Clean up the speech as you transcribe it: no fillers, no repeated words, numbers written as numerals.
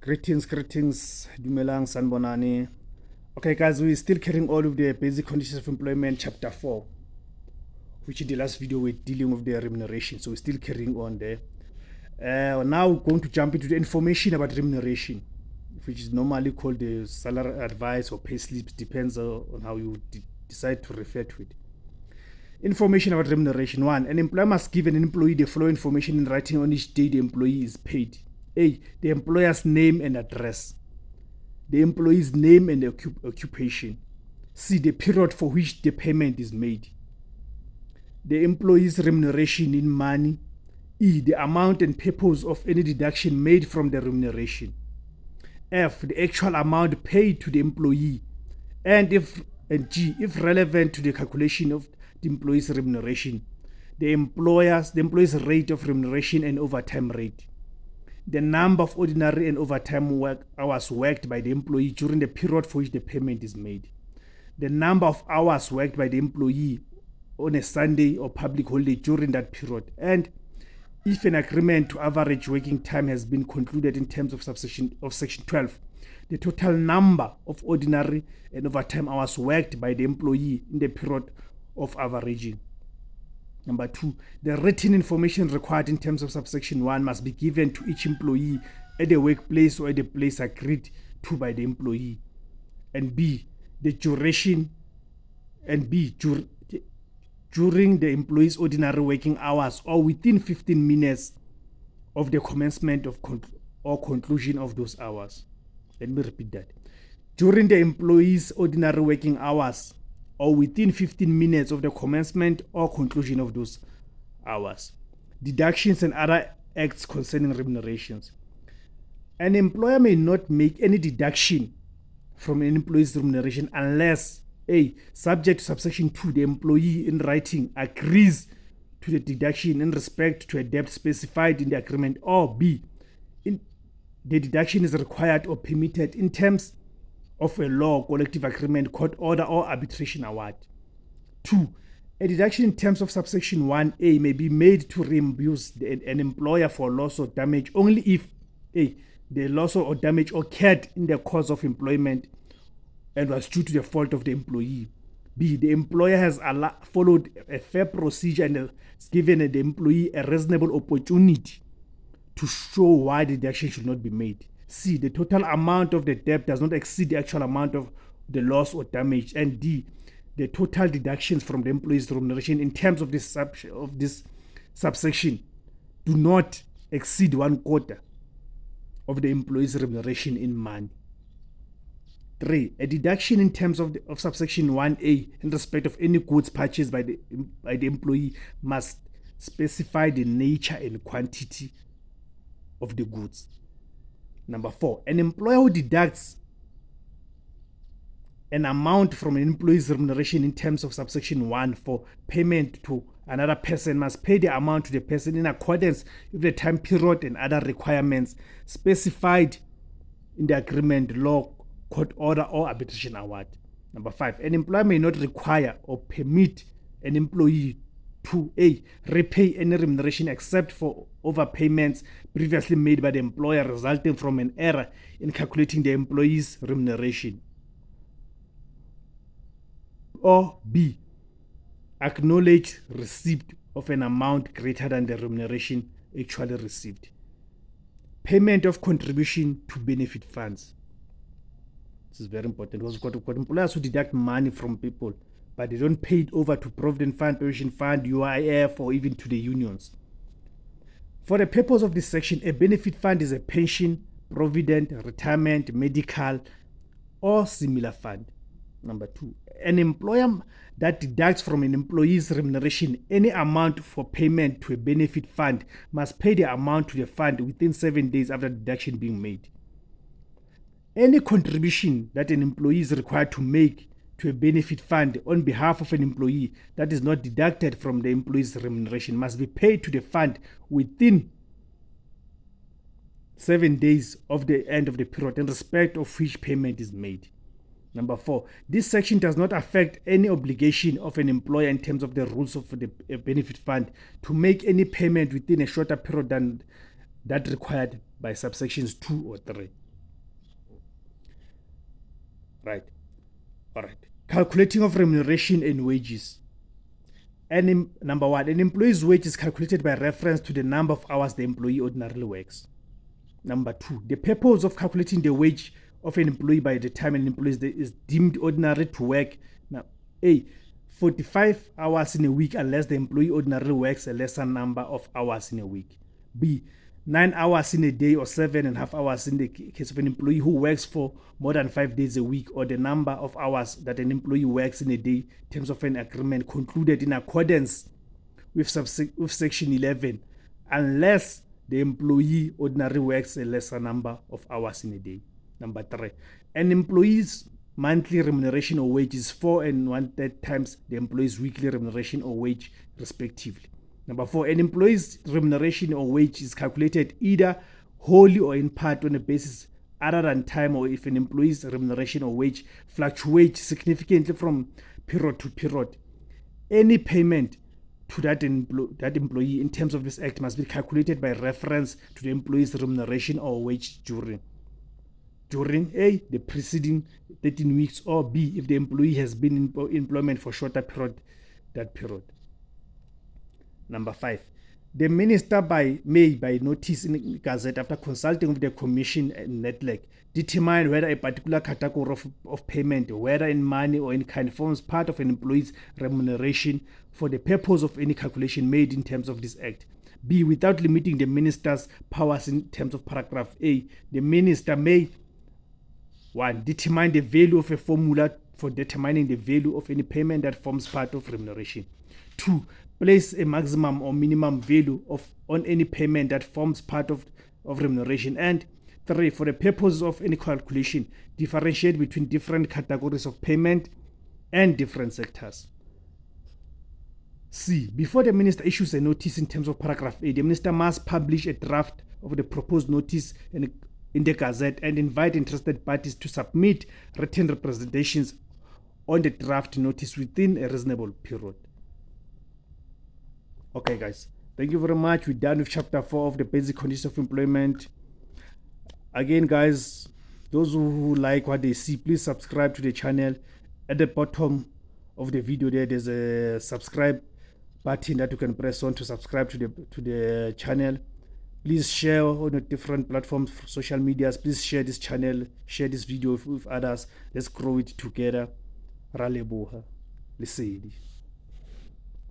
Greetings. Dumelang sanbonani. Okay, guys, we're still carrying all of the basic conditions of employment, chapter 4, which in the last video we're dealing with the remuneration. So we're still carrying on there. Now we're going to jump into the information about remuneration, which is normally called the salary advice or payslip, depends on how you decide to refer to it. Information about remuneration. 1. An employer must give an employee the following information in writing on each day the employee is paid. A. The employer's name and address. The employee's name and occupation. C. The period for which the payment is made. The employee's remuneration in money. E. The amount and purpose of any deduction made from the remuneration. F. The actual amount paid to the employee. And G. If relevant to the calculation of the employee's remuneration, the employee's rate of remuneration and overtime rate. The number of ordinary and overtime hours worked by the employee during the period for which the payment is made. The number of hours worked by the employee on a Sunday or public holiday during that period. And if an agreement to average working time has been concluded in terms of section 12, the total number of ordinary and overtime hours worked by the employee in the period of averaging. Number 2, the written information required in terms of subsection 1 must be given to each employee at the workplace or at the place agreed to by the employee. And B, the duration, and B, during the employee's ordinary working hours or within 15 minutes of the commencement of or conclusion of those hours. Let me repeat that. During the employee's ordinary working hours or within 15 minutes of the commencement or conclusion of those hours. Deductions and other acts concerning remunerations. An employer may not make any deduction from an employee's remuneration unless A. Subject to subsection 2, the employee in writing agrees to the deduction in respect to a debt specified in the agreement, or B. The deduction is required or permitted in terms of a law, collective agreement, court order, or arbitration award. 2. A deduction in terms of subsection 1A may be made to reimburse an employer for loss or damage only if A. The loss or damage occurred in the course of employment and was due to the fault of the employee. B. The employer has followed a fair procedure and has given the employee a reasonable opportunity to show why the deduction should not be made. C. The total amount of the debt does not exceed the actual amount of the loss or damage. And D. The total deductions from the employee's remuneration in terms of this subsection do not exceed 1/4 of the employee's remuneration in money. 3. A deduction in terms of subsection 1A in respect of any goods purchased by the employee must specify the nature and quantity of the goods. Number 4, an employer who deducts an amount from an employee's remuneration in terms of subsection 1 for payment to another person must pay the amount to the person in accordance with the time period and other requirements specified in the agreement, law, court order, or arbitration award. Number 5, an employer may not require or permit an employee to A. repay any remuneration except for overpayments previously made by the employer resulting from an error in calculating the employee's remuneration. Or B. acknowledge receipt of an amount greater than the remuneration actually received. Payment of contribution to benefit funds. This is very important because we've got employers who deduct money from people, but they don't pay it over to Provident Fund, Pension Fund, UIF, or even to the unions. For the purpose of this section, a benefit fund is a pension, provident, retirement, medical, or similar fund. Number 2, an employer that deducts from an employee's remuneration any amount for payment to a benefit fund must pay the amount to the fund within 7 days after deduction being made. Any contribution that an employee is required to make to a benefit fund on behalf of an employee that is not deducted from the employee's remuneration must be paid to the fund within 7 days of the end of the period in respect of which payment is made. Number 4, this section does not affect any obligation of an employer in terms of the rules of the benefit fund to make any payment within a shorter period than that required by subsections 2 or 3. Right. All right. Calculating of remuneration and wages. Number one, an employee's wage is calculated by reference to the number of hours the employee ordinarily works. Number two, the purpose of calculating the wage of an employee by the time an employee is deemed ordinary to work. Now, A, 45 hours in a week unless the employee ordinarily works a lesser number of hours in a week. B, 9 hours in a day or 7.5 hours in the case of an employee who works for more than 5 days a week, or the number of hours that an employee works in a day in terms of an agreement concluded in accordance with section 11, unless the employee ordinarily works a lesser number of hours in a day. Number three, an employee's monthly remuneration or wage is 4 1/3 times the employee's weekly remuneration or wage, respectively. Number four, an employee's remuneration or wage is calculated either wholly or in part on a basis other than time, or if an employee's remuneration or wage fluctuates significantly from period to period. Any payment to that employee in terms of this act must be calculated by reference to the employee's remuneration or wage during A, the preceding 13 weeks, or B, if the employee has been in employment for shorter period, that period. Number five, the minister may by notice in the Gazette, after consulting with the Commission and NETLEC, determine whether a particular category of payment, whether in money or in kind, forms part of an employee's remuneration for the purpose of any calculation made in terms of this act. B, without limiting the minister's powers in terms of paragraph A, the minister may 1. Determine the value of a formula for determining the value of any payment that forms part of remuneration. 2. Place a maximum or minimum value on any payment that forms part of remuneration. And 3. For the purposes of any calculation, differentiate between different categories of payment and different sectors. C. Before the minister issues a notice in terms of paragraph A, the minister must publish a draft of the proposed notice in the Gazette and invite interested parties to submit written representations on the draft notice within a reasonable period. Okay, guys, thank you very much. We're done with chapter 4 of the basic conditions of employment. Again, guys, those who like what they see, please subscribe to the channel. At the bottom of the video there's a subscribe button that you can press on to subscribe to the channel. Please share on the different platforms, social medias. Please share this channel, share this video with others. Let's grow it together. Ra leboha. Lesedi.